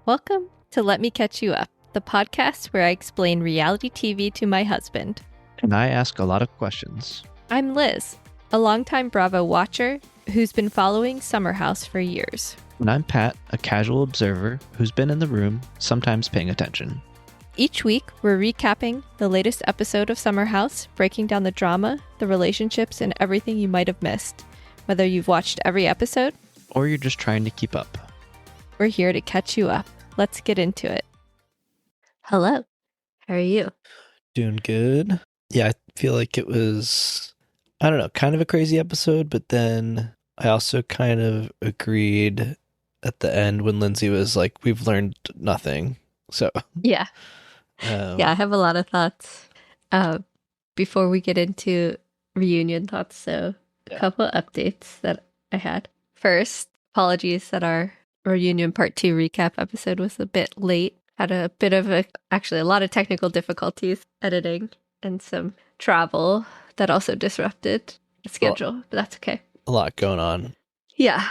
Welcome to Let Me Catch You Up, the podcast where I explain reality TV to my husband. And I ask a lot of questions. I'm Liz, a longtime Bravo watcher who's been following Summer House for years. And I'm Pat, a casual observer who's been in the room, sometimes paying attention. Each week, we're recapping the latest episode of Summer House, breaking down the drama, the relationships, and everything you might have missed. Whether you've watched every episode, or you're just trying to keep up. We're here to catch you up. Let's get into it. Hello. How are you? Doing good. Yeah, I feel like it was, I don't know, kind of a crazy episode, but then I also kind of agreed at the end when Lindsay was like, we've learned nothing. So, yeah. I have a lot of thoughts before we get into reunion thoughts. So, a couple updates that I had. First, apologies that our reunion part 2 recap episode was a bit late. Had a bit of a lot of technical difficulties editing and some travel that also disrupted the schedule, but that's okay. A lot going on. Yeah.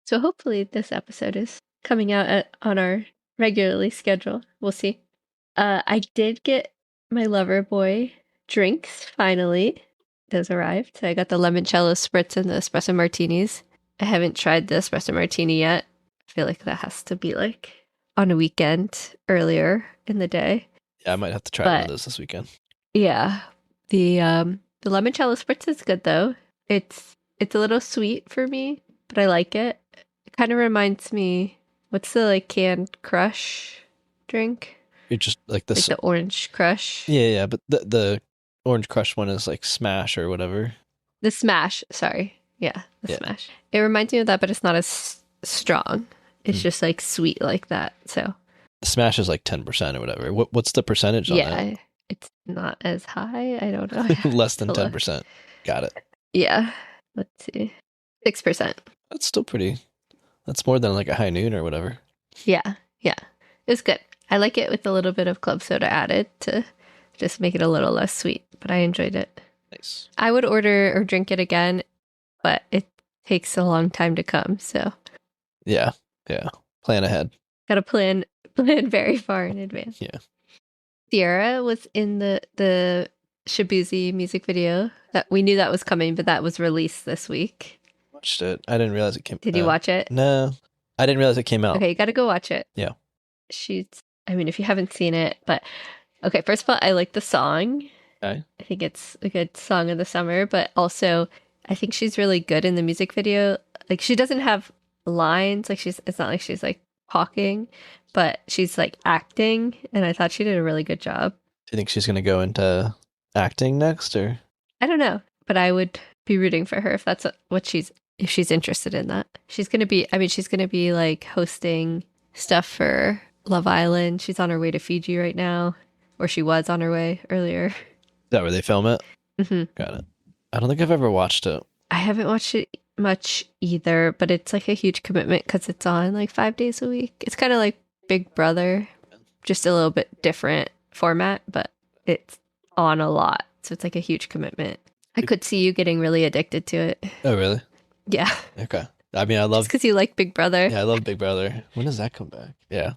So hopefully this episode is coming out on our regularly schedule. We'll see. I did get my lover boy drinks finally. Those arrived. So I got the limoncello spritz and the espresso martinis. I haven't tried the espresso martini yet. I feel like that has to be like on a weekend earlier in the day. Yeah, I might have to try one of those this weekend. Yeah. The limoncello spritz is good though. It's a little sweet for me, but I like it. It kind of reminds me, what's the like canned Crush drink? You're just like this, like the Orange Crush. Yeah, but the Orange Crush one is like Smash or whatever. The Smash, sorry. Yeah, Smash. It reminds me of that, but it's not as strong. It's just like sweet like that. So the Smash is like 10% or whatever. What's the percentage on that? Yeah, it's not as high. I don't know. Less than 10%. Got it. Yeah. Let's see. 6%. That's still pretty. That's more than like a High Noon or whatever. Yeah. It's good. I like it with a little bit of club soda added to just make it a little less sweet, but I enjoyed it. Nice. I would order or drink it again, but it takes a long time to come, so. Yeah. Plan ahead. Gotta plan very far in advance. Yeah. Sierra was in the Shabuzi music video. That we knew that was coming, but that was released this week. Watched it. I didn't realize it came. Did you watch it? No, I didn't realize it came out. Okay, you gotta go watch it. Yeah. If you haven't seen it, but okay, first of all, I like the song. Okay. I think it's a good song of the summer, but also I think she's really good in the music video. Like she doesn't have lines, like it's not like she's like talking, but she's like acting, and I thought she did a really good job. Do you think she's gonna go into acting next, or? I don't know, but I would be rooting for her if that's if she's interested in that. She's gonna be like hosting stuff for Love Island. She's on her way to Fiji right now, or she was on her way earlier. Is that where they film it? Mm-hmm. Got it. I don't think I've ever watched it. I haven't watched it much either, but it's like a huge commitment because it's on like 5 days a week. It's kind of like Big Brother, just a little bit different format, but it's on a lot. So it's like a huge commitment. I could see you getting really addicted to it. Oh, really? Yeah. Okay. I mean, I love... because you like Big Brother. Yeah, I love Big Brother. When does that come back? Yeah.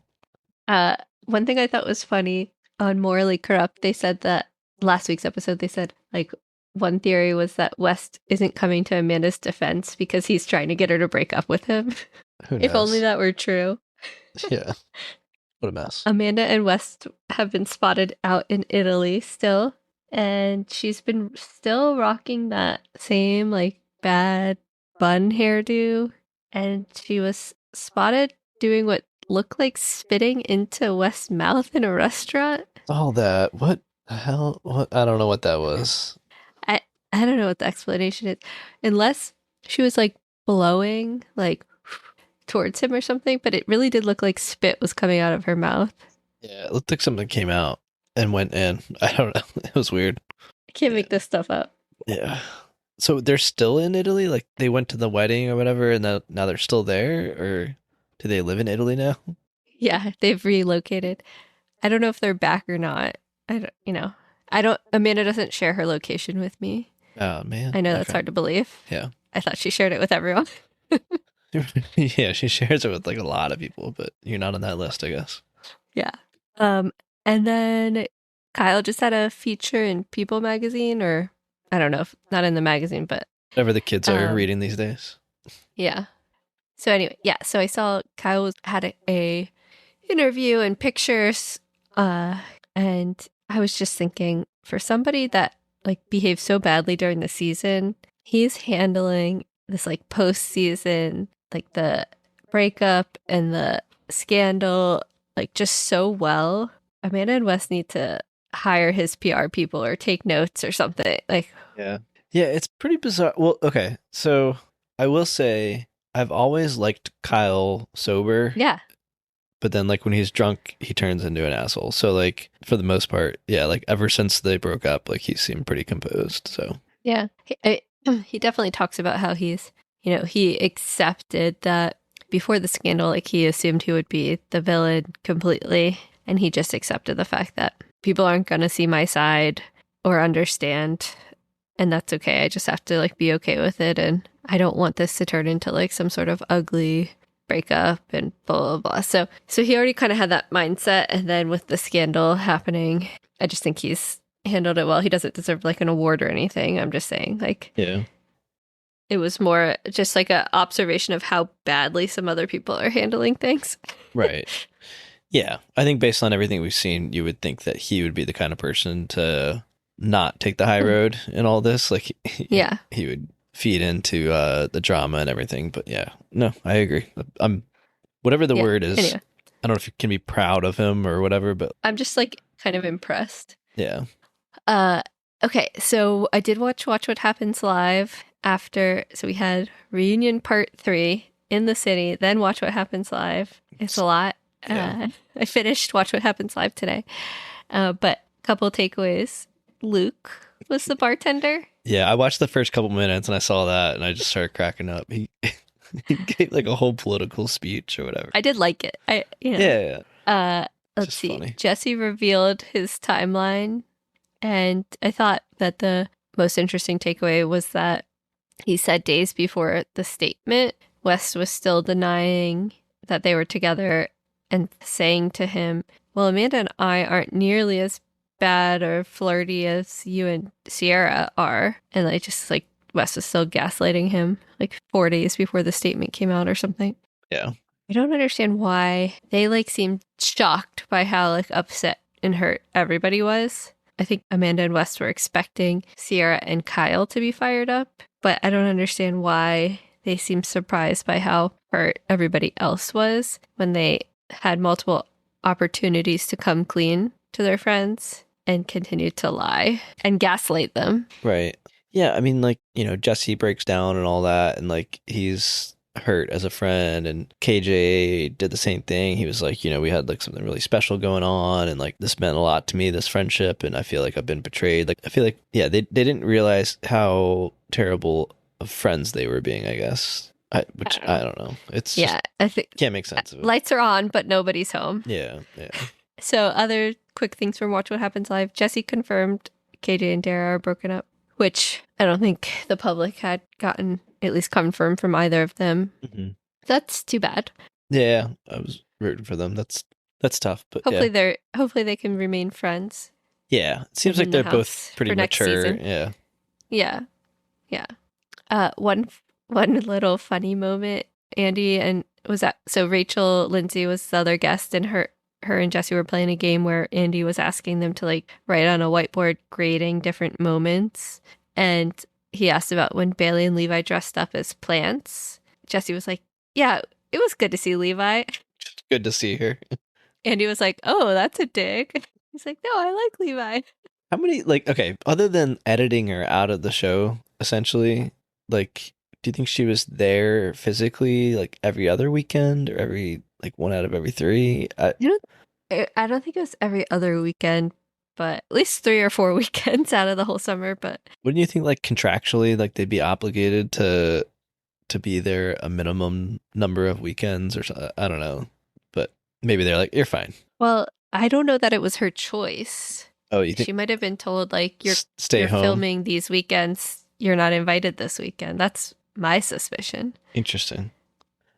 One thing I thought was funny on Morally Corrupt, they said that last week's episode, they said like one theory was that West isn't coming to Amanda's defense because he's trying to get her to break up with him. If only that were true. Yeah. What a mess. Amanda and West have been spotted out in Italy still, and she's been still rocking that same like bad bun hairdo, and she was spotted doing what looked like spitting into West's mouth in a restaurant. All that. What the hell? What? I don't know what that was. I don't know what the explanation is, unless she was like blowing like towards him or something, but it really did look like spit was coming out of her mouth. Yeah, it looked like something came out and went in. I don't know. It was weird. I can't make this stuff up. Yeah. So they're still in Italy? Like they went to the wedding or whatever, and now they're still there? Or do they live in Italy now? Yeah, they've relocated. I don't know if they're back or not. Amanda doesn't share her location with me. Oh, man. I know that's hard to believe. Yeah. I thought she shared it with everyone. Yeah, she shares it with like a lot of people, but you're not on that list, I guess. Yeah. And then Kyle just had a feature in People magazine, or I don't know, if, not in the magazine, but Whatever the kids are reading these days. yeah. So anyway, yeah. So I saw Kyle had a interview and pictures, and I was just thinking, for somebody that like behaved so badly during the season, he's handling this like post-season, like the breakup and the scandal, like just so well. Amanda and Wes need to hire his PR people or take notes or something. Like, yeah, it's pretty bizarre. Well, okay, so I will say I've always liked Kyle sober. yeah. But then, like, when he's drunk, he turns into an asshole. So, like, for the most part, yeah, like, ever since they broke up, like, he seemed pretty composed. So, yeah. He definitely talks about how he's, he accepted that before the scandal, like, he assumed he would be the villain completely. And he just accepted the fact that people aren't going to see my side or understand. And that's okay. I just have to, like, be okay with it. And I don't want this to turn into, like, some sort of ugly breakup and blah, blah, blah. So he already kind of had that mindset. And then with the scandal happening, I just think he's handled it well. He doesn't deserve like an award or anything. I'm just saying, like, yeah, it was more just like an observation of how badly some other people are handling things. right. Yeah, I think based on everything we've seen, you would think that he would be the kind of person to not take the high road in all this. Like, yeah, he would feed into the drama and everything. But yeah, no, I agree. Whatever the word is. Anyway. I don't know if you can be proud of him or whatever, but I'm just like kind of impressed. Yeah. Okay, so I did watch What Happens Live after. So we had Reunion Part 3 in the city, then Watch What Happens Live. It's a lot. Yeah. I finished Watch What Happens Live today. But a couple takeaways. Luke was the bartender. Yeah, I watched the first couple minutes and I saw that and I just started cracking up. He gave like a whole political speech or whatever. I did like it. Yeah. Let's see. Funny. Jesse revealed his timeline, and I thought that the most interesting takeaway was that he said days before the statement, West was still denying that they were together and saying to him, well, Amanda and I aren't nearly as bad or flirty as you and Sierra are. And I just like Wes was still gaslighting him like 4 days before the statement came out or something. Yeah. I don't understand why they like seemed shocked by how like upset and hurt everybody was. I think Amanda and Wes were expecting Sierra and Kyle to be fired up, but I don't understand why they seemed surprised by how hurt everybody else was when they had multiple opportunities to come clean to their friends and continued to lie and gaslight them. Right. Yeah, I mean, like, Jesse breaks down and all that, and like he's hurt as a friend, and KJ did the same thing. He was like, we had like something really special going on, and like this meant a lot to me, this friendship, and I feel like I've been betrayed. Like, I feel like, yeah, they didn't realize how terrible of friends they were being, I guess. I don't know. It's I think can't make sense of it. Lights are on, but nobody's home. Yeah. So other quick things from Watch What Happens Live. Jesse confirmed KJ and Dara are broken up, which I don't think the public had gotten at least confirmed from either of them. Mm-hmm. That's too bad. Yeah, I was rooting for them. That's tough, but hopefully they can remain friends. Yeah, it seems like they're both pretty mature. Yeah. One little funny moment. Andy and Rachel Lindsay was the other guest, and her and Jesse were playing a game where Andy was asking them to like write on a whiteboard grading different moments, and he asked about when Bailey and Levi dressed up as plants. Jesse was like, yeah, it was good to see Levi. Good to see her. Andy was like, oh, that's a dig. He's like, no, I like Levi. How many, other than editing her out of the show, essentially, like, do you think she was there physically, like, every other weekend or every, like, 1 out of every 3? I don't think it was every other weekend, but at least 3 or 4 weekends out of the whole summer. But wouldn't you think, like, contractually, like, they'd be obligated to be there a minimum number of weekends or something? I don't know. But maybe they're like, you're fine. Well, I don't know that it was her choice. Oh, you think she might have been told, like, you're home. Filming these weekends. You're not invited this weekend. That's my suspicion. Interesting.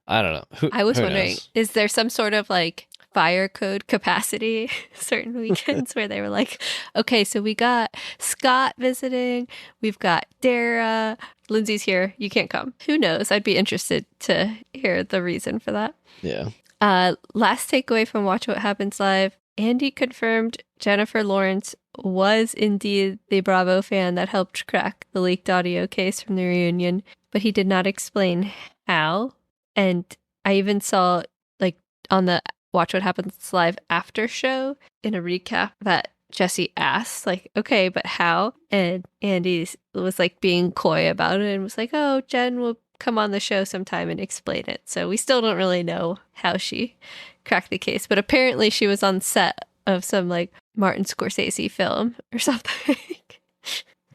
I don't know. I was who wondering, knows? is there some sort of like fire code capacity certain weekends where they were like, okay, so we got Scott visiting, we've got Dara, Lindsay's here, you can't come. Who knows? I'd be interested to hear the reason for that. Yeah. Last takeaway from Watch What Happens Live, Andy confirmed Jennifer Lawrence was indeed the Bravo fan that helped crack the leaked audio case from the reunion, but he did not explain how. And I even saw, like, on the Watch What Happens Live after show in a recap that Jesse asked, like, okay, but how? And Andy was like being coy about it and was like, oh, Jen will come on the show sometime and explain it. So we still don't really know how she cracked the case, but apparently she was on set of some like Martin Scorsese film or something.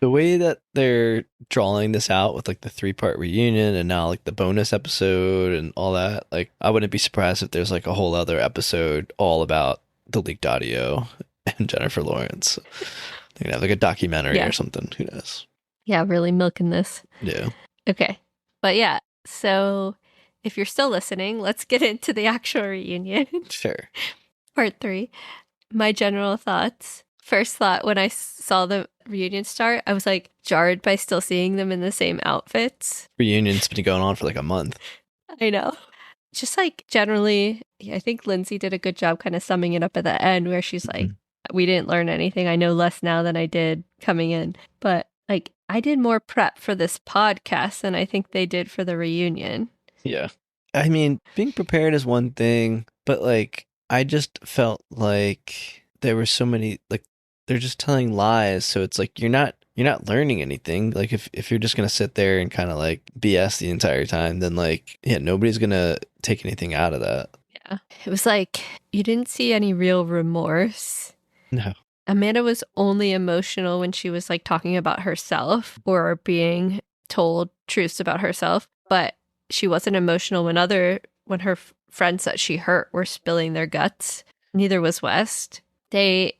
The way that they're drawing this out with like the 3-part reunion and now like the bonus episode and all that, like I wouldn't be surprised if there's like a whole other episode all about the leaked audio and Jennifer Lawrence. They can have like a documentary or something. Who knows? Yeah, really milking this. Yeah. Okay. But yeah, so if you're still listening, let's get into the actual reunion. Sure. Part 3. My general thoughts. First thought when I saw the reunion start, I was like jarred by still seeing them in the same outfits. Reunion's been going on for like a month. I know. Just like generally, I think Lindsay did a good job kind of summing it up at the end where she's like, we didn't learn anything. I know less now than I did coming in. But like, I did more prep for this podcast than I think they did for the reunion. Yeah. I mean, being prepared is one thing, but like, I just felt like there were so many, like, they're just telling lies. So it's like, you're not learning anything. Like if you're just going to sit there and kind of like BS the entire time, then like, yeah, nobody's going to take anything out of that. Yeah. It was like, you didn't see any real remorse. No. Amanda was only emotional when she was like talking about herself or being told truths about herself, but she wasn't emotional when her friends that she hurt were spilling their guts. Neither was West. They're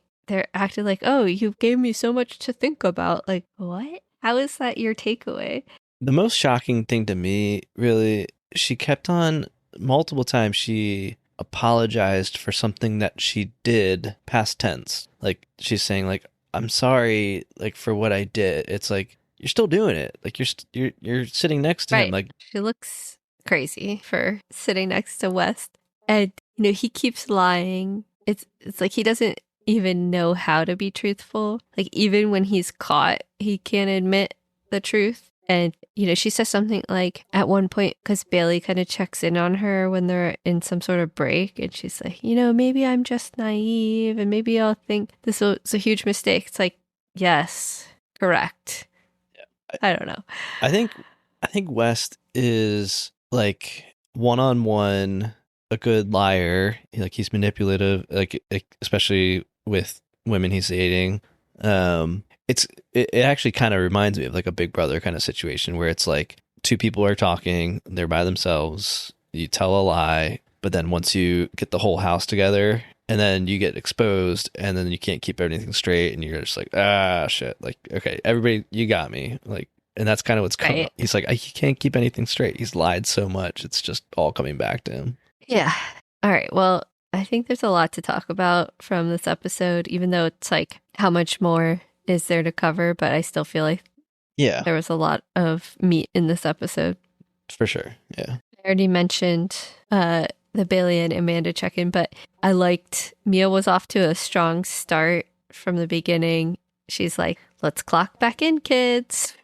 acted like, oh, you gave me so much to think about. Like, what? How is that your takeaway? The most shocking thing to me, really, she kept on multiple times. She apologized for something that she did past tense. Like she's saying like, I'm sorry, like for what I did. It's like, you're still doing it. Like you're sitting next to him. Like she looks crazy for sitting next to West. And, you know, he keeps lying. It's like he doesn't even know how to be truthful. Like even when he's caught, he can't admit the truth. And, you know, she says something like at one point, because Bailey kind of checks in on her when they're in some sort of break. And she's like, you know, maybe I'm just naive and maybe I'll think this was a huge mistake. It's like, yes, correct. Yeah, I don't know. I think West is like one-on-one a good liar. Like he's manipulative, like especially with women he's dating. It actually kind of reminds me of like a Big Brother kind of situation where it's like two people are talking, they're by themselves, you tell a lie, but then once you get the whole house together and then you get exposed and then you can't keep everything straight and you're just like, ah, shit. Like, okay, everybody, you got me. Like, and that's kind of what's coming. Right. He's like, he can't keep anything straight. He's lied so much. It's just all coming back to him. Yeah. All right. Well, I think there's a lot to talk about from this episode, even though it's like how much more is there to cover, but I still feel like there was a lot of meat in this episode. For sure. Yeah. I already mentioned the Bailey and Amanda check-in, but I liked Mia was off to a strong start from the beginning. She's like, let's clock back in, kids,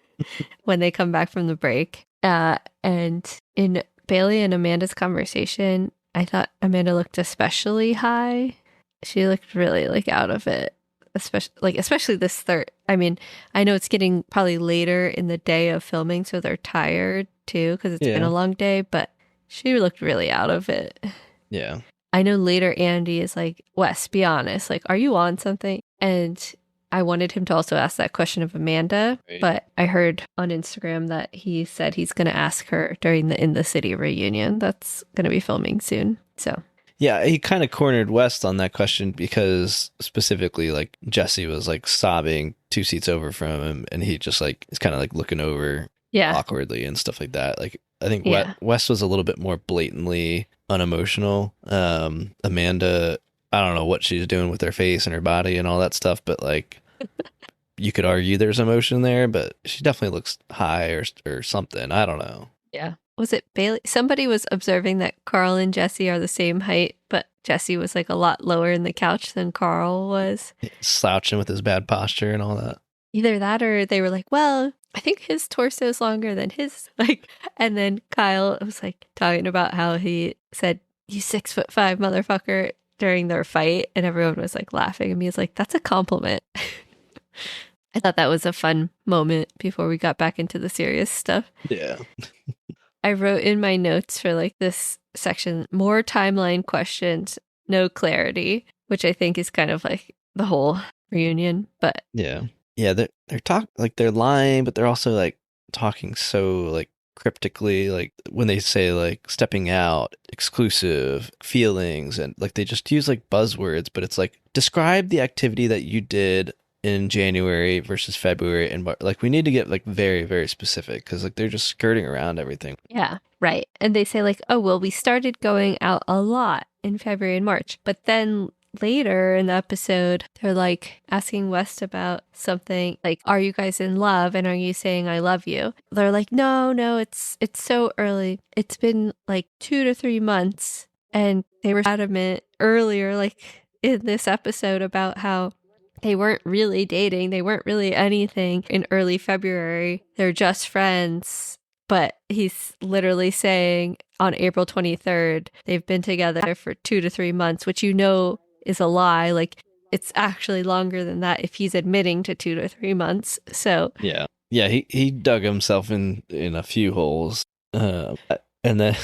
when they come back from the break. And in Bailey and Amanda's conversation, I thought Amanda looked especially high. She looked really like out of it. Especially this third. I mean, I know it's getting probably later in the day of filming, so they're tired too because it's been a long day, but she looked really out of it. Yeah. I know later Andy is like, Wes, be honest. Like, are you on something? And I wanted him to also ask that question of Amanda, but I heard on Instagram that he said he's going to ask her during the In the City reunion. That's going to be filming soon. So. Yeah, he kind of cornered West on that question because specifically like Jesse was like sobbing 2 seats over from him and he just like is kind of like looking over awkwardly and stuff like that. Like I think Yeah. Wes was a little bit more blatantly unemotional. Amanda, I don't know what she's doing with her face and her body and all that stuff, but like you could argue there's emotion there, but she definitely looks high or something. I don't know. Yeah. Was it Bailey? Somebody was observing that Carl and Jesse are the same height, but Jesse was like a lot lower in the couch than Carl was. Slouching with his bad posture and all that. Either that or they were like, well, I think his torso is longer than his. Like, and then Kyle was like talking about how he said, "You 6'5" motherfucker" during their fight, and everyone was like laughing at me. It's like, that's a compliment. I thought that was a fun moment before we got back into the serious stuff. Yeah. I wrote in my notes for like this section, more timeline questions, no clarity, which I think is kind of like the whole reunion. But yeah, they're they're lying, but they're also like talking so like cryptically, like when they say like stepping out, exclusive, feelings, and like they just use like buzzwords, but it's like describe the activity that you did in January versus February and like we need to get like very, very specific because like they're just skirting around everything. Yeah, right. And they say like, oh, well, we started going out a lot in February and March. But then later in the episode, they're like asking West about something like, are you guys in love? And are you saying I love you? They're like, no, it's so early. It's been like 2 to 3 months. And they were adamant earlier, like in this episode about how they weren't really dating. They weren't really anything in early February. They're just friends. But he's literally saying on April 23rd, they've been together for 2 to 3 months, which you know is a lie. Like it's actually longer than that if he's admitting to 2 to 3 months. So yeah, he dug himself in a few holes. And then,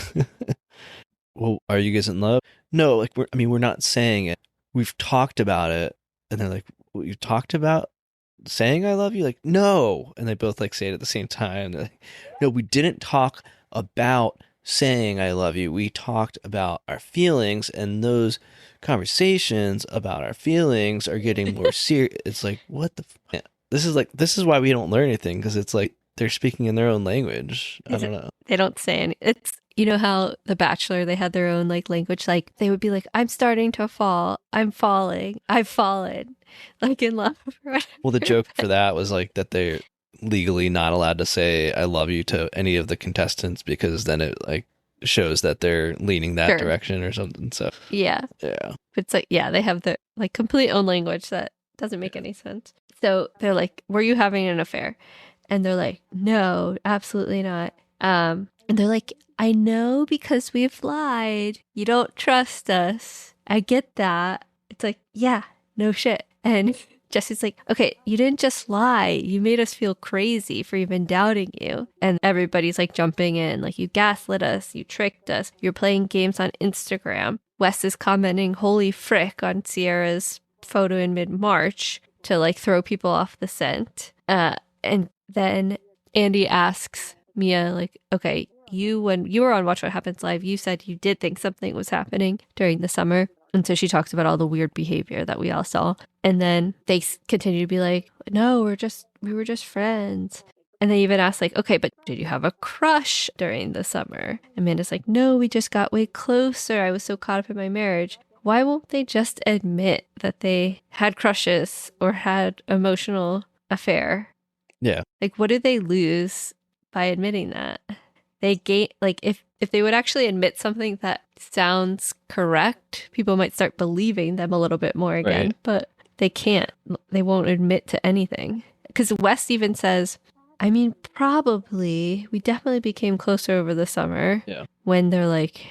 well, are you guys in love? No, like we're not saying it. We've talked about it. And they're like, well, you talked about saying I love you? Like, no. And they both like say it at the same time. They're like, no, we didn't talk about saying I love you. We talked about our feelings, and those conversations about our feelings are getting more serious. It's like, what the this is why we don't learn anything, because it's like they're speaking in their own language. I don't know. They don't say any. It's, you know how The Bachelor, they had their own like language. Like they would be like, I'm starting to fall. I'm falling. I've fallen. Like in love. Well, the joke for that was like that they're legally not allowed to say I love you to any of the contestants because then it like shows that they're leaning that direction or something. So yeah. But it's like, yeah, they have their like complete own language that doesn't make any sense. So they're like, were you having an affair? And they're like, no, absolutely not. And they're like, I know because we've lied. You don't trust us. I get that. It's like, yeah, no shit. And Jesse's like, okay, you didn't just lie. You made us feel crazy for even doubting you. And everybody's like jumping in, like, you gaslit us. You tricked us. You're playing games on Instagram. Wes is commenting, holy frick, on Sierra's photo in mid-March to like throw people off the scent. And then Andy asks Mia, like, okay, when you were on Watch What Happens Live, you said you did think something was happening during the summer. And so she talks about all the weird behavior that we all saw. And then they continue to be like, no, we were just friends. And they even ask like, okay, but did you have a crush during the summer? Amanda's like, no, we just got way closer. I was so caught up in my marriage. Why won't they just admit that they had crushes or had emotional affair? Yeah. Like, what did they lose by admitting that? They gain, like, if they would actually admit something that sounds correct, people might start believing them a little bit more again. Right. But they can't. They won't admit to anything. Because West even says, I mean, probably, we definitely became closer over the summer. Yeah. When they're like,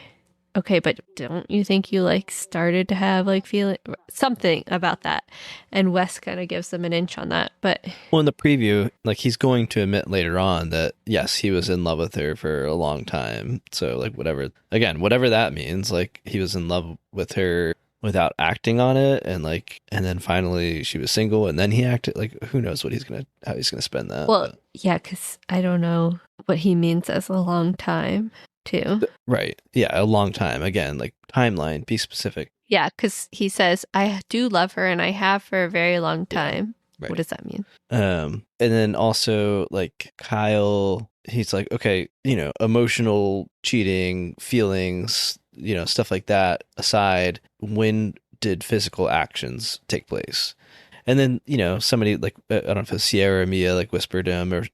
okay, but don't you think you like started to have like feeling something about that? And Wes kind of gives them an inch on that. But well, in the preview, like he's going to admit later on that yes, he was in love with her for a long time. So like whatever that means, like he was in love with her without acting on it, and then finally she was single, and then he acted. Like who knows how he's gonna spend that? Well, yeah, because I don't know what he means as a long time. Too. Right. Yeah, a long time. Again, like timeline, be specific. Yeah, because he says, I do love her and I have for a very long time. Yeah, right. What does that mean? And then also like Kyle he's like, okay, emotional cheating, feelings, stuff like that aside, when did physical actions take place? And then, somebody like, I don't know if it was Sierra or Mia, like whispered to him, or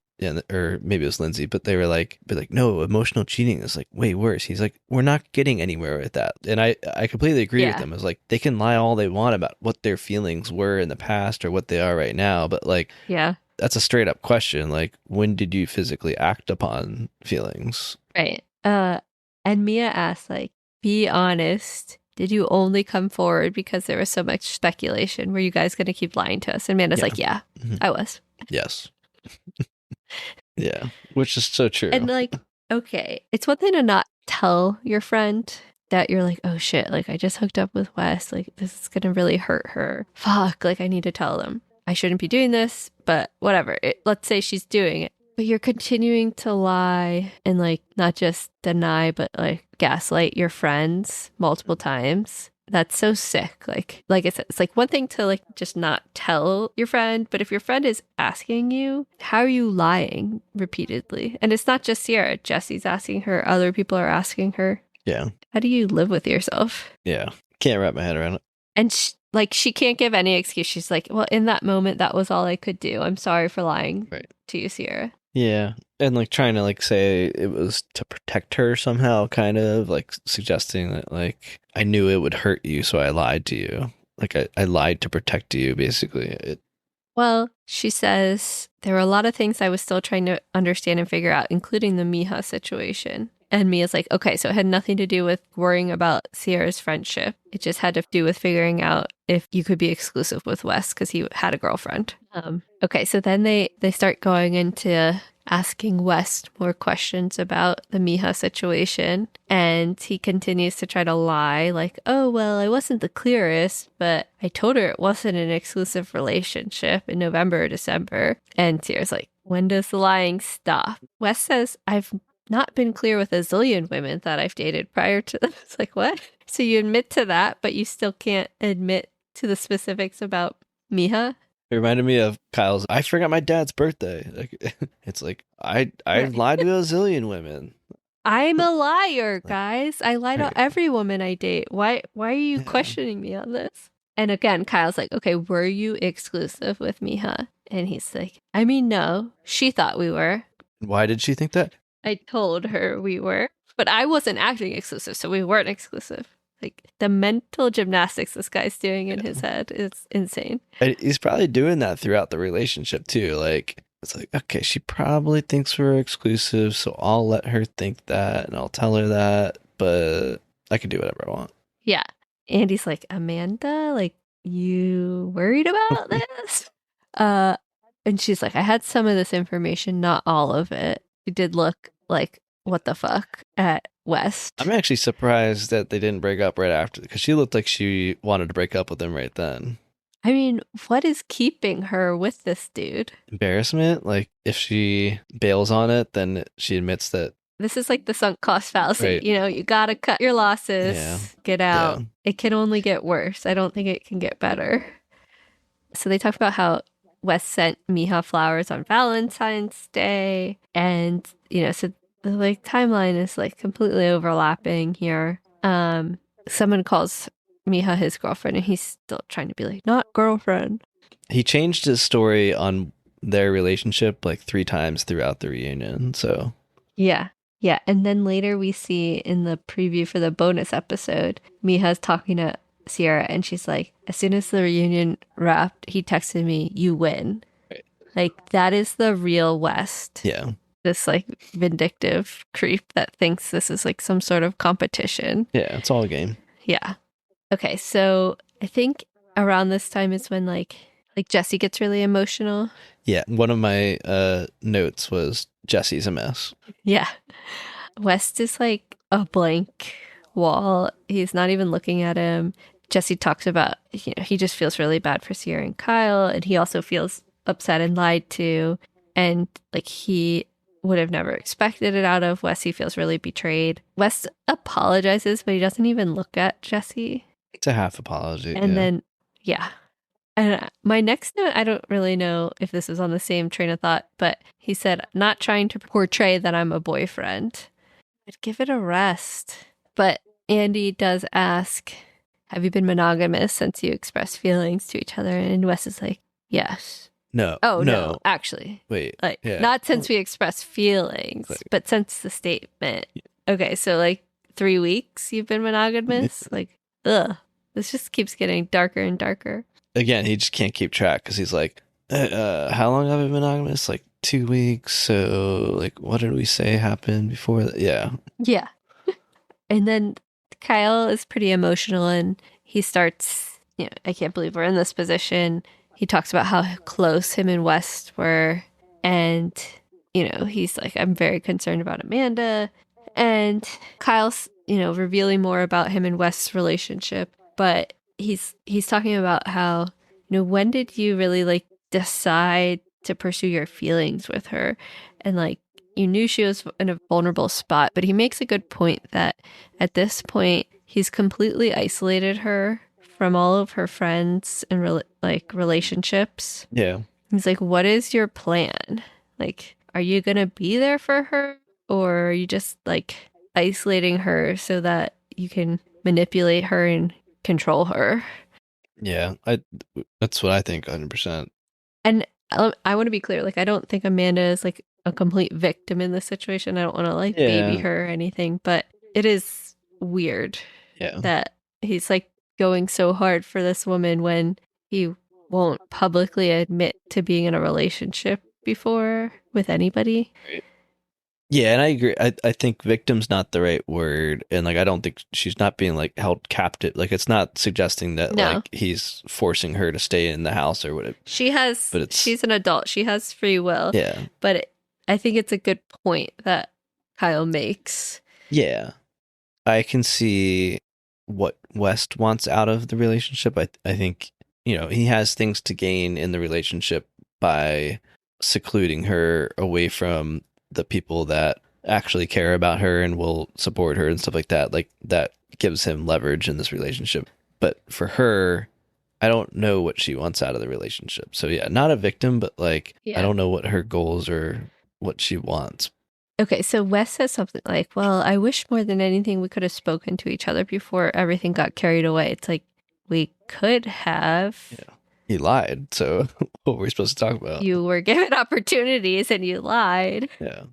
maybe it was Lindsay, but they were like, no, emotional cheating is like way worse. He's like, we're not getting anywhere with that. And I completely agree with them. It's like, they can lie all they want about what their feelings were in the past or what they are right now. But like, that's a straight up question. Like, when did you physically act upon feelings? Right. And Mia asked, like, be honest. Did you only come forward because there was so much speculation? Were you guys going to keep lying to us? And Amanda's like, yeah, I was. Yes. Yeah, which is so true. And like, okay, it's one thing to not tell your friend that you're like, oh shit, like I just hooked up with Wes. Like this is going to really hurt her. Fuck, like I need to tell them. I shouldn't be doing this, but whatever. Let's say she's doing it. But you're continuing to lie and like not just deny, but like gaslight your friends multiple times. That's so sick. Like I said, it's like one thing to like just not tell your friend, but if your friend is asking you, how are you lying repeatedly? And it's not just Sierra. Jesse's asking her. Other people are asking her. Yeah. How do you live with yourself? Yeah. Can't wrap my head around it. And she can't give any excuse. She's like, well, in that moment, that was all I could do. I'm sorry for lying to you, Sierra. Yeah. And like trying to like say it was to protect her somehow, kind of like suggesting that like I knew it would hurt you, so I lied to you. Like I lied to protect you, basically. Well, she says there were a lot of things I was still trying to understand and figure out, including the Miha situation. And Mia's like, okay, so it had nothing to do with worrying about Sierra's friendship. It just had to do with figuring out if you could be exclusive with Wes because he had a girlfriend. Okay, so then they start going into asking Wes more questions about the Miha situation. And he continues to try to lie like, oh, well, I wasn't the clearest, but I told her it wasn't an exclusive relationship in November or December. And Sierra's like, when does the lying stop? Wes says, I've not been clear with a zillion women that I've dated prior to this. It's like, what? So you admit to that, but you still can't admit to the specifics about Miha? It reminded me of Kyle's, I forgot my dad's birthday. Like, it's like, I lied to a zillion women. I'm a liar, guys. I lie to every woman I date. Why are you questioning me on this? And again, Kyle's like, okay, were you exclusive with Miha? And he's like, I mean, no. She thought we were. Why did she think that? I told her we were, but I wasn't acting exclusive, so we weren't exclusive. Like the mental gymnastics this guy's doing in his head is insane. And he's probably doing that throughout the relationship too. Like it's like, okay, she probably thinks we're exclusive, so I'll let her think that and I'll tell her that, but I can do whatever I want. Yeah. Andy's like, Amanda, like you worried about this? And she's like, I had some of this information, not all of it. She did look like, what the fuck at West. I'm actually surprised that they didn't break up right after, because she looked like she wanted to break up with him right then. I mean, what is keeping her with this dude? Embarrassment? Like, if she bails on it, then she admits that. This is like the sunk cost fallacy. Right. You know, you gotta cut your losses, get out. Yeah. It can only get worse. I don't think it can get better. So they talk about how Wes sent Miha flowers on Valentine's Day. And, you know, so the like timeline is like completely overlapping here. Someone calls Miha his girlfriend and he's still trying to be like, not girlfriend. He changed his story on their relationship like 3 times throughout the reunion. So yeah. And then later we see in the preview for the bonus episode, Miha's talking to Sierra and she's like, as soon as the reunion wrapped, he texted me, you win. Right. Like that is the real West. Yeah. This like vindictive creep that thinks this is like some sort of competition. Yeah, it's all a game. Yeah. Okay, so I think around this time is when like Jesse gets really emotional. Yeah, one of my notes was Jesse's a mess. Yeah. West is like a blank wall. He's not even looking at him. Jesse talks about, you know, he just feels really bad for Sierra and Kyle, and he also feels upset and lied to, and like he would have never expected it out of Wes. He feels really betrayed. Wes apologizes, but he doesn't even look at Jesse. It's a half apology. And then, yeah. And my next note, I don't really know if this is on the same train of thought, but he said, not trying to portray that I'm a boyfriend. I'd give it a rest. But Andy does ask, have you been monogamous since you expressed feelings to each other? And Wes is like, yes. No. Oh, no, actually. Wait. Like, yeah. not since we expressed feelings, but since the statement. Okay, so like 3 weeks you've been monogamous? Like, ugh. This just keeps getting darker and darker. Again, he just can't keep track because he's like, how long have I been monogamous? Like 2 weeks. So, like, what did we say happened before that? Yeah. Yeah. And then Kyle is pretty emotional and he starts, I can't believe we're in this position. He talks about how close him and Wes were. And, he's like, I'm very concerned about Amanda. And Kyle's, revealing more about him and Wes' relationship. But he's talking about how, when did you really like decide to pursue your feelings with her? And like, you knew she was in a vulnerable spot, but he makes a good point that at this point, he's completely isolated her from all of her friends and relationships. Yeah. He's like, what is your plan? Like, are you going to be there for her? Or are you just like isolating her so that you can manipulate her and control her? Yeah, that's what I think 100%. And I want to be clear, like, I don't think Amanda is like a complete victim in this situation. I don't want to like baby her or anything, but it is weird that he's like going so hard for this woman when he won't publicly admit to being in a relationship before with anybody. Right. Yeah, and I agree. I think victim's not the right word. And like, I don't think she's not being like held captive. Like, it's not suggesting that like he's forcing her to stay in the house or whatever. She's an adult. She has free will. Yeah. But I think it's a good point that Kyle makes. Yeah. I can see what Wes wants out of the relationship. I think, he has things to gain in the relationship by secluding her away from the people that actually care about her and will support her and stuff like that. Like, that gives him leverage in this relationship. But for her, I don't know what she wants out of the relationship. So yeah, not a victim, but like, I don't know what her goals or what she wants. Okay, so Wes says something like, well, I wish more than anything we could have spoken to each other before everything got carried away. It's like, we could have. Yeah. He lied, so what were we supposed to talk about? You were given opportunities and you lied. Yeah.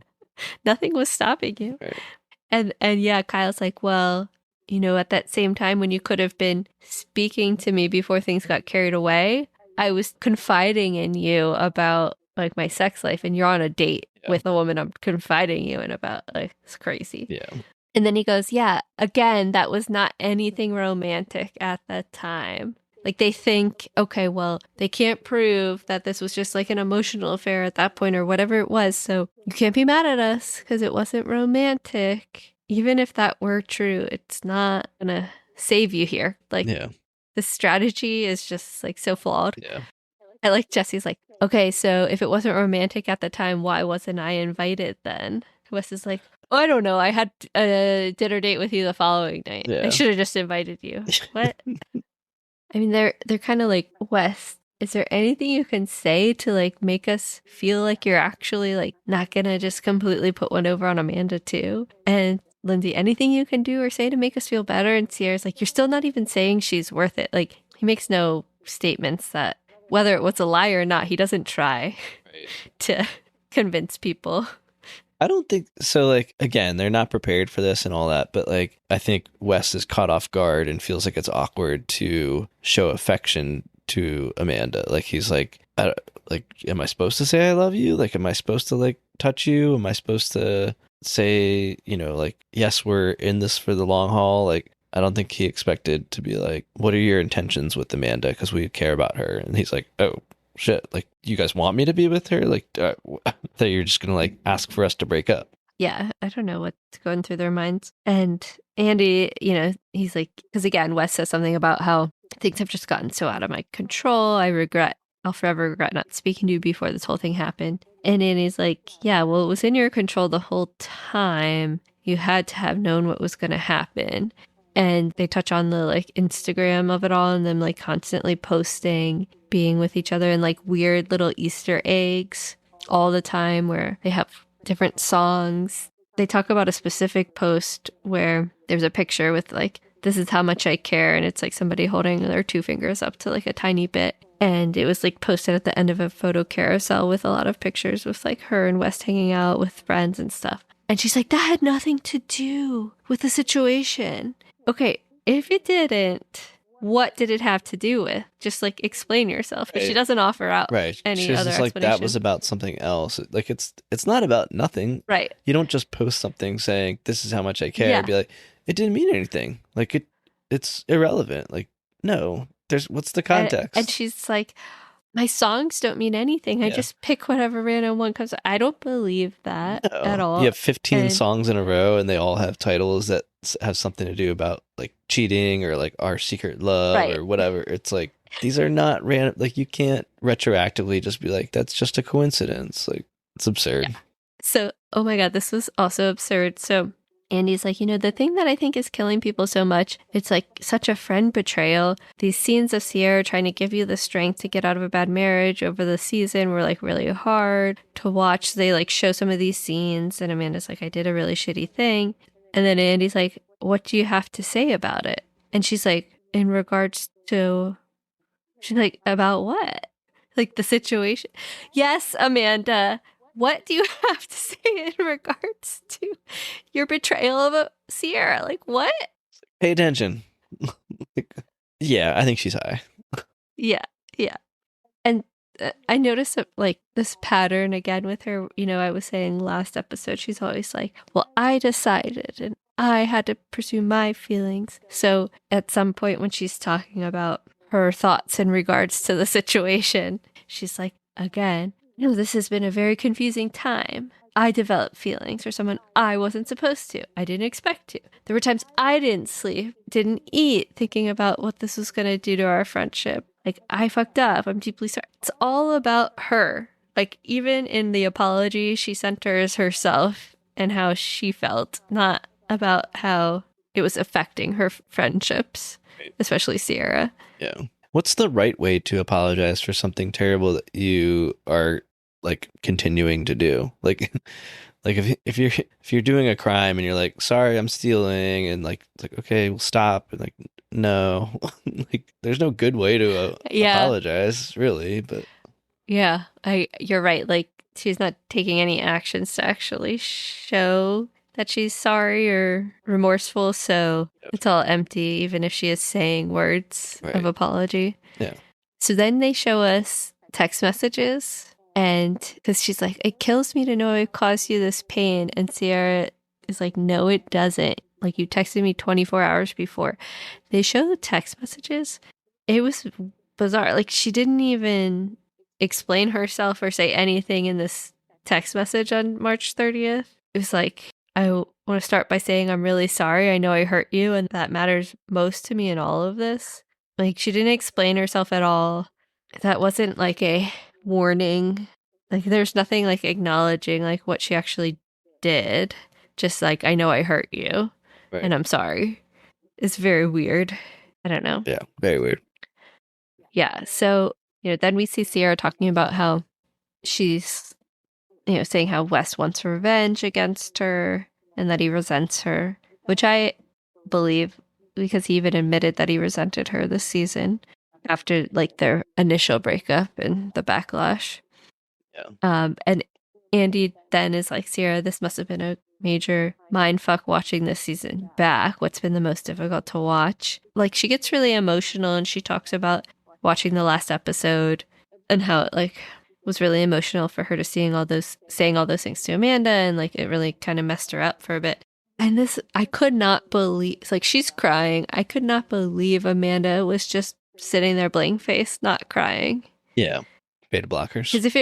Nothing was stopping you. Right. And yeah, Kyle's like, well, at that same time when you could have been speaking to me before things got carried away, I was confiding in you about like my sex life, and you're on a date with a woman I'm confiding you in about. Like, it's crazy. Yeah. And then he goes, yeah, again, that was not anything romantic at that time. Like, they think, okay, well, they can't prove that this was just like an emotional affair at that point or whatever it was. So you can't be mad at us because it wasn't romantic. Even if that were true, it's not going to save you here. Like, the strategy is just like so flawed. Yeah. I like Jesse's like, okay, so if it wasn't romantic at the time, why wasn't I invited then? Wes is like, oh, I don't know. I had a dinner date with you the following night. Yeah. I should have just invited you. What? I mean, they're kind of like, Wes, is there anything you can say to like make us feel like you're actually like not gonna just completely put one over on Amanda too? And Lindsay, anything you can do or say to make us feel better? And Sierra's like, you're still not even saying she's worth it. Like, he makes no statements that whether it was a lie or not, he doesn't try to convince people. I don't think so. Like, again, they're not prepared for this and all that, but like, I think Wes is caught off guard and feels like it's awkward to show affection to Amanda. Like, he's like, am I supposed to say I love you? Like, am I supposed to like touch you? Am I supposed to say, like, yes, we're in this for the long haul? Like, I don't think he expected to be like, what are your intentions with Amanda? Because we care about her. And he's like, oh, shit, like, you guys want me to be with her? Like, that you're just gonna like ask for us to break up. Yeah, I don't know what's going through their minds. And Andy, he's like, because again, Wes says something about how things have just gotten so out of my control. I'll forever regret not speaking to you before this whole thing happened. And Andy's like, yeah, well, it was in your control the whole time. You had to have known what was going to happen. And they touch on the like Instagram of it all and them like constantly posting, being with each other, and like weird little Easter eggs all the time where they have different songs. They talk about a specific post where there's a picture with like, this is how much I care. And it's like somebody holding their 2 fingers up to like a tiny bit. And it was like posted at the end of a photo carousel with a lot of pictures with like her and West hanging out with friends and stuff. And she's like, that had nothing to do with the situation. Okay, if it didn't, what did it have to do with? Just like explain yourself. But she doesn't offer out any She's other just like, explanation. that was about something else. Like it's not about nothing. Right. You don't just post something saying this is how much I care. Yeah. And be like, it didn't mean anything. Like it's irrelevant. Like, no, what's the context? And she's like, my songs don't mean anything. I just pick whatever random one comes. I don't believe that at all. You have 15 songs in a row and they all have titles that have something to do about like cheating or like our secret love or whatever. It's like, these are not random. Like you can't retroactively just be like, that's just a coincidence. Like it's absurd. Yeah. So, oh my God, this was also absurd. So Andy's like, the thing that I think is killing people so much, it's like such a friend betrayal. These scenes of Sierra trying to give you the strength to get out of a bad marriage over the season were like really hard to watch. They like show some of these scenes and Amanda's like, I did a really shitty thing. And then Andy's like, what do you have to say about it? And she's like, in regards to, she's like, about what? Like the situation. Yes, Amanda. What do you have to say in regards to your betrayal of Sierra? Like, what? Pay attention. Yeah, I think she's high. Yeah. And I noticed like this pattern again with her. I was saying last episode, she's always like, well, I decided and I had to pursue my feelings. So at some point when she's talking about her thoughts in regards to the situation, she's like, again, this has been a very confusing time. I developed feelings for someone I wasn't supposed to. I didn't expect to. There were times I didn't sleep, didn't eat, thinking about what this was going to do to our friendship. Like, I fucked up. I'm deeply sorry. It's all about her. Like, even in the apology, she centers herself and how she felt, not about how it was affecting her friendships, especially Sierra. Yeah. What's the right way to apologize for something terrible that you are like continuing to do? Like if you're doing a crime and you're like, sorry, I'm stealing, and like it's like, okay, we'll stop, and like, no, like there's no good way to apologize, really. But yeah, you're right. Like she's not taking any actions to actually show that she's sorry or remorseful, so it's all empty, even if she is saying words of apology. Yeah. So then they show us text messages, and because she's like, it kills me to know I caused you this pain, and Sierra is like, no, it doesn't. Like, you texted me 24 hours before. They show the text messages. It was bizarre. Like, she didn't even explain herself or say anything in this text message on March 30th. It was like, I want to start by saying I'm really sorry. I know I hurt you, and that matters most to me in all of this. Like, she didn't explain herself at all. That wasn't like a warning. Like, there's nothing like acknowledging like what she actually did. Just like, I know I hurt you, and I'm sorry. It's very weird. I don't know. Yeah, very weird. Yeah. So, then we see Sierra talking about how she's saying how West wants revenge against her and that he resents her, which I believe because he even admitted that he resented her this season after like their initial breakup and the backlash. Yeah. And Andy then is like, Sierra, this must have been a major mindfuck watching this season back. What's been the most difficult to watch? Like, she gets really emotional and she talks about watching the last episode and how it like was really emotional for her to saying all those things to Amanda, and like it really kind of messed her up for a bit. And this, I could not believe, like she's crying. I could not believe Amanda was just sitting there blank faced, not crying. Yeah. Beta blockers. Because if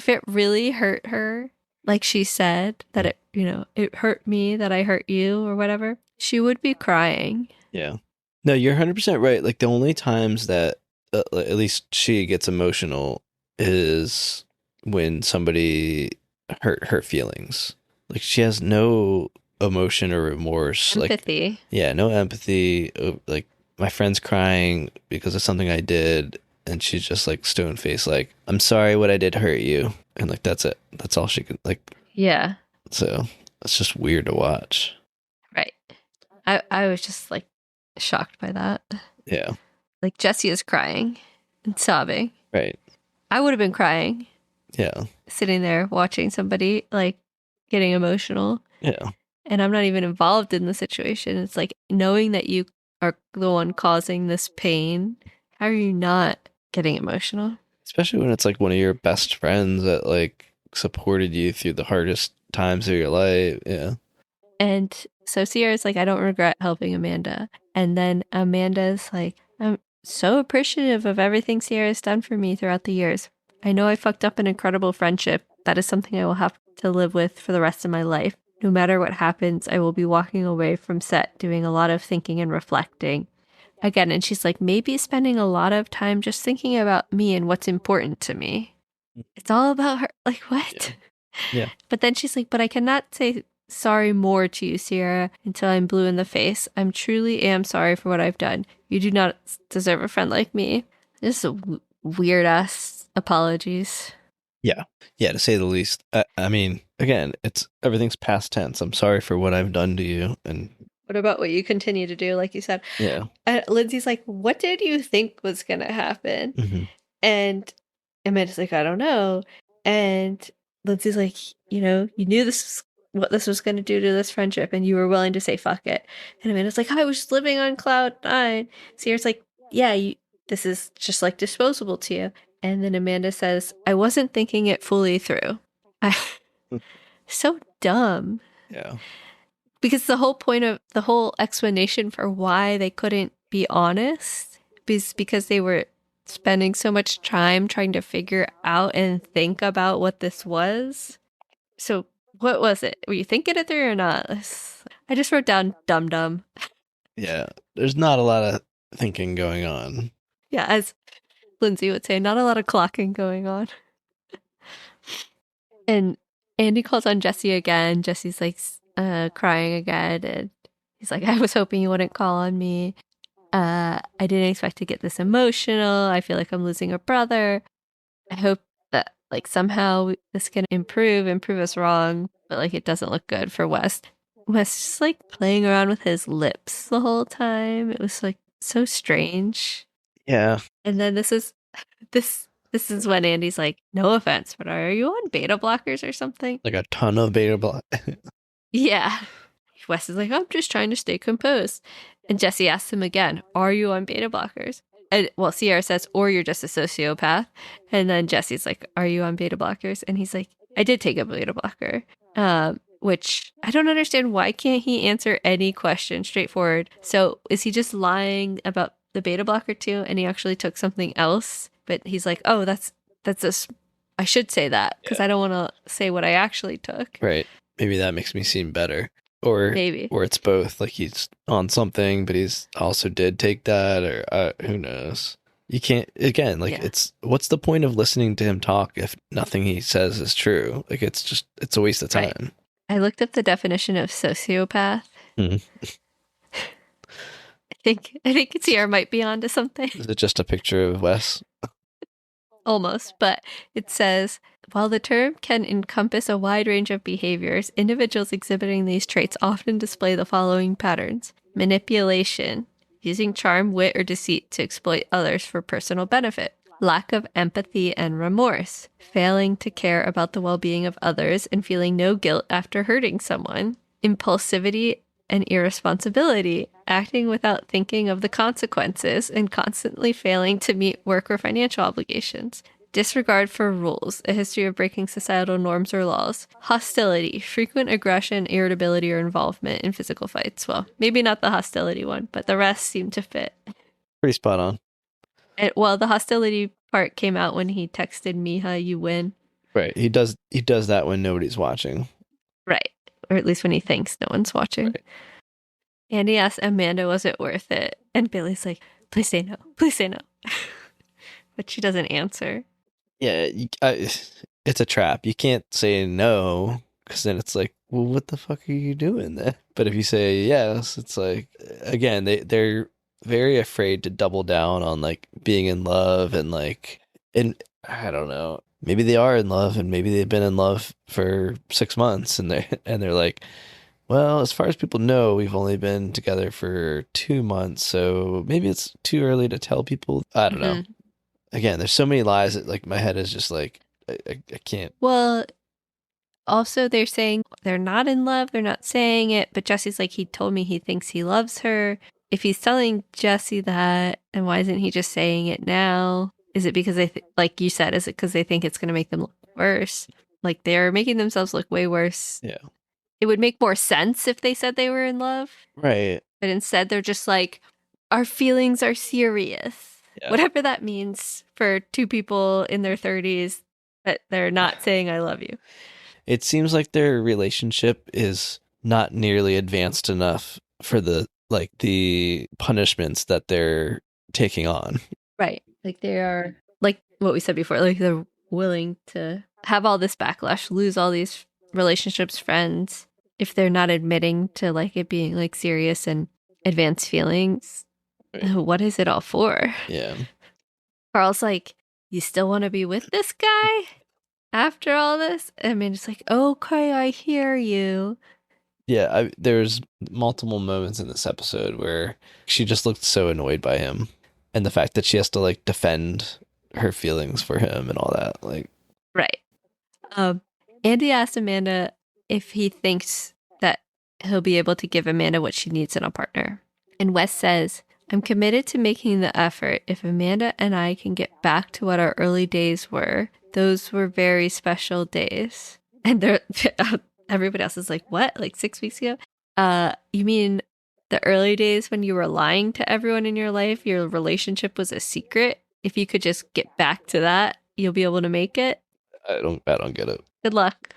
it really hurt her, like she said, that it hurt me, that I hurt you or whatever, she would be crying. Yeah. No, you're 100% right. Like the only times that at least she gets emotional is when somebody hurt her feelings. Like she has no emotion or remorse. Empathy. Like, yeah, no empathy. Like, my friend's crying because of something I did, and she's just like stone faced, like, I'm sorry what I did hurt you. And like, that's it. That's all she can, like, Yeah. so it's just weird to watch. Right. I was just like shocked by that. Yeah. Like Jessie is crying and sobbing. Right. I would have been crying. Yeah. Sitting there watching somebody like getting emotional. Yeah. And I'm not even involved in the situation. It's like knowing that you are the one causing this pain. How are you not getting emotional? Especially when it's like one of your best friends that like supported you through the hardest times of your life. Yeah. And so Sierra's like, I don't regret helping Amanda. And then Amanda's like, I'm so appreciative of everything Sierra's done for me throughout the years. I know I fucked up an incredible friendship. That is something I will have to live with for the rest of my life. No matter what happens, I will be walking away from set doing a lot of thinking and reflecting. Again, and she's like, maybe spending a lot of time just thinking about me and what's important to me. It's all about her. Like, what? Yeah. But then she's like, but I cannot say sorry more to you, Sierra, until I'm blue in the face. I'm truly am sorry for what I've done. You do not deserve a friend like me. This is a weird ass apologies. Yeah. Yeah, to say the least. I mean, again, it's everything's past tense. I'm sorry for what I've done to you. And what about what you continue to do, like you said? Yeah. Lindsay's like, what did you think was going to happen? Mm-hmm. And Amanda's like, I don't know. And Lindsay's like, you know, you knew this was what this was going to do to this friendship, and you were willing to say fuck it. And Amanda's like, I was just living on cloud nine. Sierra's like, yeah, this is just like disposable to you. And then Amanda says, I wasn't thinking it fully through. So dumb. Yeah. Because the whole point of the whole explanation for why they couldn't be honest is because they were spending so much time trying to figure out and think about what this was. So what was it? Were you thinking it through or not? I just wrote down dum-dum. Yeah. There's not a lot of thinking going on. Yeah, as Lindsay would say, not a lot of clocking going on. And Andy calls on Jessie again. Jessie's like crying again. And he's like, I was hoping you wouldn't call on me. I didn't expect to get this emotional. I feel like I'm losing a brother. I hope that like somehow this can improve us wrong, but like it doesn't look good for West. West just like playing around with his lips the whole time. It was like so strange. Yeah. And then this is when Andy's like, no offense, but are you on beta blockers or something? Like a ton of beta blockers. Yeah. Wes is like, I'm just trying to stay composed. And Jessie asks him again, are you on beta blockers? And well, Sierra says, or you're just a sociopath. And then Jessie's like, are you on beta blockers? And he's like, I did take a beta blocker. Which I don't understand. Why can't he answer any question straightforward? So is he just lying about the beta blocker too? And he actually took something else, but he's like, oh, that's I should say that because I don't want to say what I actually took. Right. Maybe that makes me seem better. Or maybe. Or it's both. Like he's on something, but he's also did take that, or who knows. You can't, again, like it's, what's the point of listening to him talk if nothing he says is true? Like it's a waste of time. Right. I looked up the definition of sociopath. Mm-hmm. I think Sierra might be onto something. Is it just a picture of Wes? Almost, but it says, while the term can encompass a wide range of behaviors, individuals exhibiting these traits often display the following patterns: manipulation, using charm, wit, or deceit to exploit others for personal benefit; lack of empathy and remorse, failing to care about the well-being of others and feeling no guilt after hurting someone; impulsivity and irresponsibility, acting without thinking of the consequences and constantly failing to meet work or financial obligations; disregard for rules, a history of breaking societal norms or laws; hostility, frequent aggression, irritability, or involvement in physical fights. Well, maybe not the hostility one, but the rest seem to fit. Pretty spot on. Well, the hostility part came out when he texted Miha, you win. Right. He does that when nobody's watching. Right. Or at least when he thinks no one's watching. Right. Andy asks Amanda, was it worth it? And Billy's like, please say no. Please say no. But she doesn't answer. Yeah, it's a trap. You can't say no because then it's like, well, what the fuck are you doing there? But if you say yes, it's like, again, they're very afraid to double down on like being in love and like, and I don't know, maybe they are in love and maybe they've been in love for 6 months and they're like, well, as far as people know, we've only been together for 2 months, so maybe it's too early to tell people. I don't know. Again, there's so many lies that like my head is just like, I can't. Well, also they're saying they're not in love. They're not saying it, but Jesse's like, he told me he thinks he loves her. If he's telling Jesse that, and why isn't he just saying it now? Is it because like you said, is it because they think it's going to make them look worse? Like they're making themselves look way worse. Yeah. It would make more sense if they said they were in love. Right. But instead they're just like, our feelings are serious. Yeah. Whatever that means for two people in their 30s, but they're not saying I love you. It seems like their relationship is not nearly advanced enough for the punishments that they're taking on. Right. Like they are, like what we said before, like they're willing to have all this backlash, lose all these relationships, friends, if they're not admitting to like it being like serious and advanced feelings. Right. What is it all for? Yeah. Carl's like, you still want to be with this guy after all this? I mean, it's like, okay, I hear you. Yeah, there's multiple moments in this episode where she just looked so annoyed by him, and the fact that she has to like defend her feelings for him and all that, like. Right. Andy asked Amanda if he thinks that he'll be able to give Amanda what she needs in a partner. And Wes says, I'm committed to making the effort. If Amanda and I can get back to what our early days were, those were very special days. And everybody else is like, what? Like 6 weeks ago? You mean the early days when you were lying to everyone in your life? Your relationship was a secret? If you could just get back to that, you'll be able to make it? I don't get it. Good luck.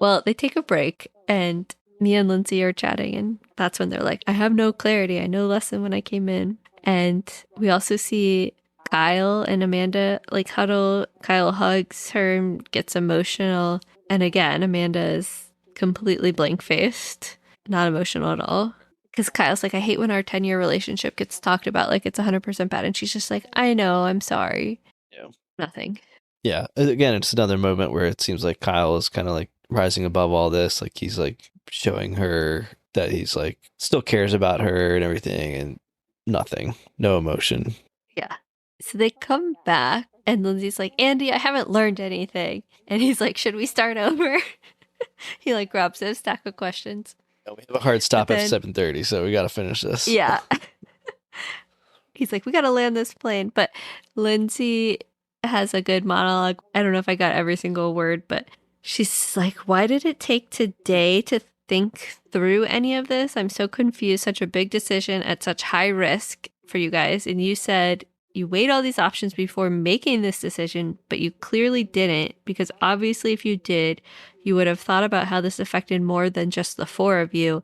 Well, they take a break and Mia and Lindsay are chatting, and that's when they're like, I have no clarity. I know less than when I came in. And we also see Kyle and Amanda like huddle. Kyle hugs her and gets emotional. And again, Amanda is completely blank-faced, not emotional at all. Because Kyle's like, I hate when our 10-year relationship gets talked about like it's 100% bad. And she's just like, I know, I'm sorry. Yeah. Nothing. Yeah. Again, it's another moment where it seems like Kyle is kind of like rising above all this. Like he's like showing her that he's like still cares about her and everything, and nothing, no emotion. Yeah. So they come back and Lindsay's like, Andy, I haven't learned anything. And he's like, should we start over? He like grabs his stack of questions. We have a hard stop at 7:30, so we got to finish this. Yeah. He's like, we got to land this plane. But Lindsay has a good monologue. I don't know if I got every single word, but she's like, why did it take today to think through any of this? I'm so confused. Such a big decision at such high risk for you guys. And you said you weighed all these options before making this decision, but you clearly didn't, because obviously if you did, you would have thought about how this affected more than just the four of you.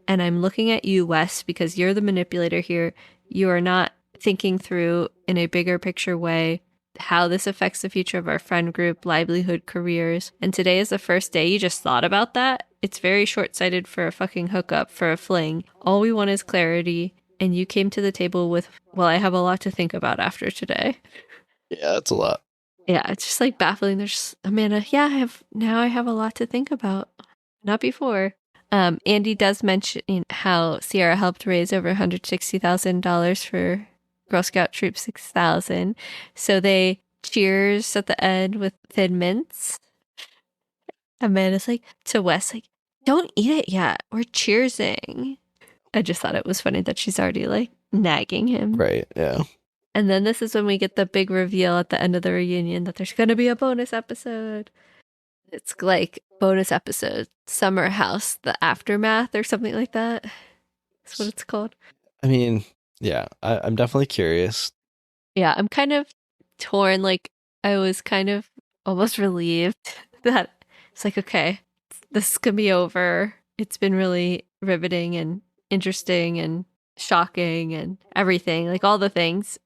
And I'm looking at you, Wes, because you're the manipulator here. You are not thinking through in a bigger picture way how this affects the future of our friend group, livelihood, careers. And today is the first day you just thought about that. It's very short-sighted for a fucking hookup, for a fling. All we want is clarity. And you came to the table with, well, I have a lot to think about after today. Yeah, that's a lot. Yeah, it's just like baffling. There's Amanda, yeah, I have a lot to think about. Not before. Andy does mention how Sierra helped raise over $160,000 for Girl Scout Troop 6000. So they cheers at the end with Thin Mints. Amanda's like to Wes, like, don't eat it yet. We're cheersing. I just thought it was funny that she's already like nagging him. Right, yeah. And then this is when we get the big reveal at the end of the reunion that there's going to be a bonus episode. It's like bonus episode, Summer House, the Aftermath or something like that. That's what it's called. I mean, yeah, I'm definitely curious. Yeah, I'm kind of torn. Like, I was kind of almost relieved that it's like, okay, this is going to be over. It's been really riveting and interesting and shocking and everything, like all the things.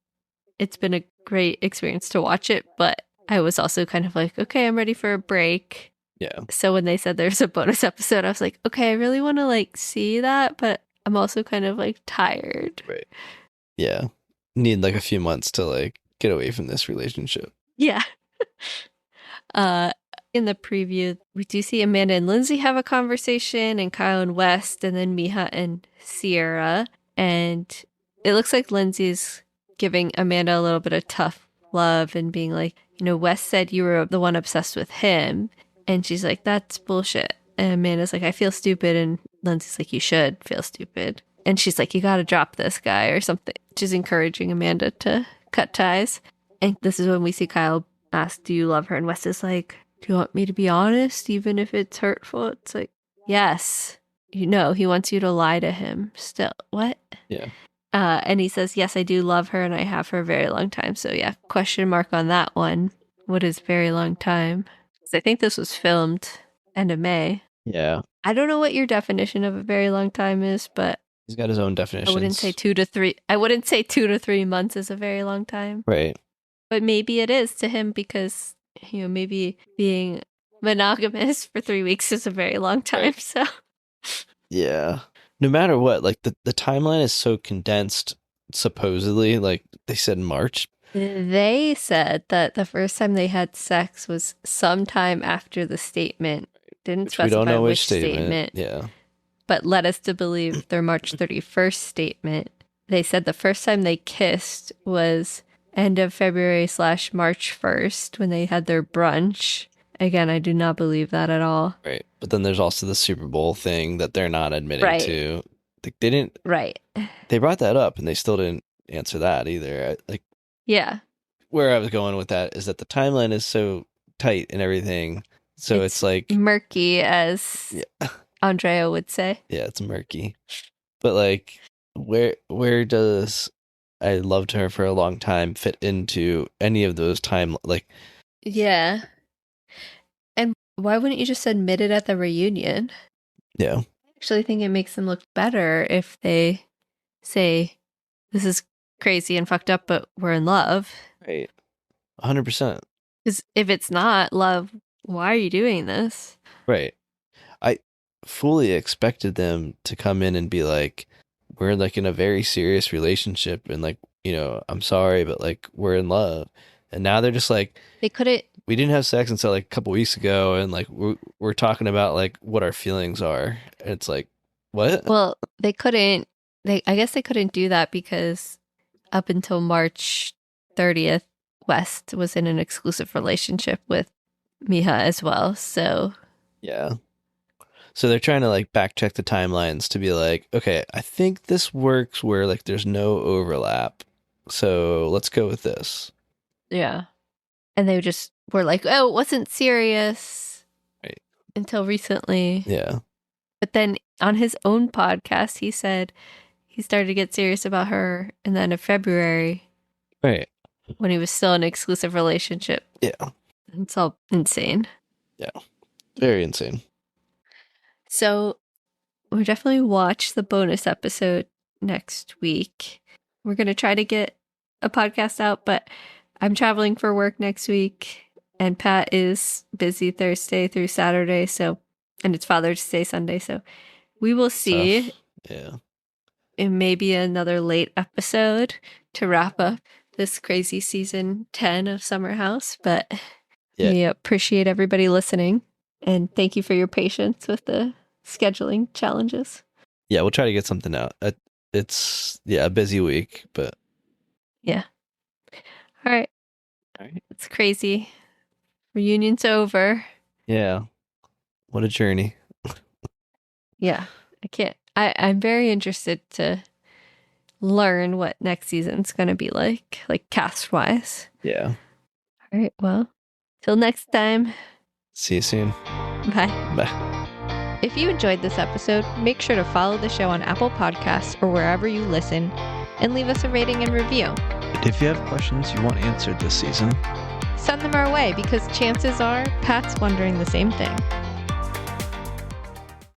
It's been a great experience to watch it, but I was also kind of like, okay, I'm ready for a break. Yeah. So when they said there's a bonus episode, I was like, okay, I really want to like see that, but I'm also kind of like tired. Right. Yeah. Need like a few months to like get away from this relationship. Yeah. In the preview, we do see Amanda and Lindsay have a conversation, and Kyle and West, and then Miha and Sierra. And it looks like Lindsay's giving Amanda a little bit of tough love and being like, you know, West said you were the one obsessed with him. And she's like, that's bullshit. And Amanda's like, I feel stupid. And Lindsay's like, you should feel stupid. And she's like, you got to drop this guy or something. She's encouraging Amanda to cut ties. And this is when we see Kyle ask, do you love her? And West is like, do you want me to be honest, even if it's hurtful? It's like, yes. You know, he wants you to lie to him still. What? Yeah. And he says, yes, I do love her and I have for a very long time. So yeah, question mark on that one. What is very long time? Because I think this was filmed end of May. Yeah. I don't know what your definition of a very long time is, but he's got his own definitions. I wouldn't say 2 to 3. I wouldn't say 2 to 3 months is a very long time. Right. But maybe it is to him because, you know, maybe being monogamous for 3 weeks is a very long time. Right. So yeah. No matter what, like the timeline is so condensed, supposedly, like they said in March. They said that the first time they had sex was sometime after the statement. Didn't specify we don't know which statement. Yeah. But led us to believe their March 31st statement. They said the first time they kissed was end of February / March 1st when they had their brunch. Again, I do not believe that at all. Right. But then there's also the Super Bowl thing that they're not admitting to. Like, they didn't. Right. They brought that up and they still didn't answer that either. Like, yeah. Where I was going with that is that the timeline is so tight and everything. So it's like murky, as Andrea would say. Yeah, it's murky. But like, where does I loved her for a long time fit into any of those time? Like, yeah. And why wouldn't you just admit it at the reunion? Yeah. I actually think it makes them look better if they say, this is crazy and fucked up, but we're in love. Right. 100%. Because if it's not love, why are you doing this? Right. I fully expected them to come in and be like, we're like in a very serious relationship and like, you know, I'm sorry, but like we're in love. And now they're just like, they couldn't. We didn't have sex until like a couple weeks ago, and like we're talking about like what our feelings are. And it's like, what? Well, they couldn't. I guess they couldn't do that because up until March 30th, West was in an exclusive relationship with Miha as well. So yeah. So they're trying to like backcheck the timelines to be like, okay, I think this works where like there's no overlap. So let's go with this. Yeah. And they just were like, oh, it wasn't serious until recently. Yeah. But then on his own podcast, he said he started to get serious about her in the end of February. Right. When he was still in an exclusive relationship. Yeah. It's all insane. Yeah. Very insane. So we'll definitely watch the bonus episode next week. We're going to try to get a podcast out, but I'm traveling for work next week and Pat is busy Thursday through Saturday. So, and it's Father's Day Sunday. So we will see. Tough. Yeah. It may be another late episode to wrap up this crazy season 10 of Summer House, but we appreciate everybody listening and thank you for your patience with the scheduling challenges. Yeah, we'll try to get something out. It's a busy week, but yeah. All right. It's crazy. Reunion's over. Yeah. What a journey. Yeah. I'm very interested to learn what next season's going to be like cast wise. Yeah. All right. Well, till next time. See you soon. Bye. Bye. If you enjoyed this episode, make sure to follow the show on Apple Podcasts or wherever you listen and leave us a rating and review. And if you have questions you want answered this season, send them our way because chances are Pat's wondering the same thing.